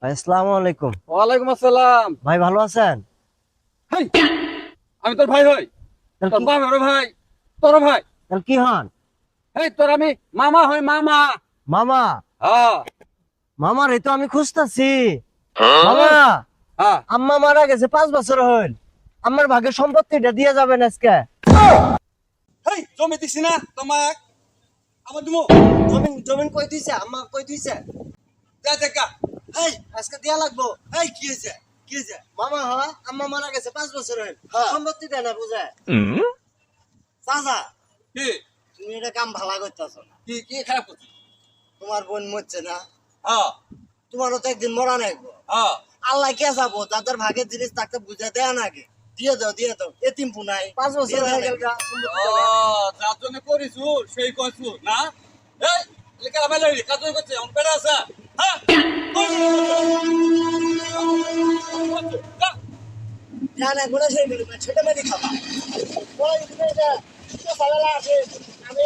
আসসালামু আলাইকুম। ওয়ালাইকুম আসসালাম। ভাই ভালো আছেন? হেই, আমি তোর ভাই হই। তাহলে তোর কি বাবারও ভাই, তোরও ভাই। তাহলে কি হন? তোর আমি মামা হই, মামা। মামা? হ্যাঁ। মামার এই তো আমি খুঁজতাছি। মামা, হ্যাঁ। আম্মা মারা গেছে 5 বছর হইল। আমার ভাগে সম্পত্তিটা দিয়ে যাবেন আজকে। জমি দিছি না তোমাক, আমার দিমু। জমিন জমিন কই দিছে? আম্মা কই দিছে? যা দেখা। এই আজকে দিয়া লাগবো। কি হয়েছে? কি হয়েছে? মামা আম্মা মারা গেছে 5 বছর হইল। হ্যাঁ। সম্পত্তি দেয় না বুঝে। চাচা, কি তুমি এটা কাম ভালো করতেছো না। কি কি খারাপ করছিস? তোমার বোন মরছে না? হ্যাঁ। তোমারও তো একদিন মরা নাকবো। হ্যাঁ। আল্লাহ কে যাবো, যাদের ভাগের জিনিস তাকে বুঝে দেয় নাকি? দিয়ে দাও দিয়ে দাও, এতিম পুনাই 5 বছর হয়ে গেল গা, সম্পত্তি দেয় না। যার জন্য করিছু সেই কইছু না। এই লেখা মেলে কাজ করছে আমার পেড়ে আছে। হ্যাঁ। জানা গুলো সেই ছোট মেয়ে খাবা। ওই যে ছোট সালালা আছে, আমি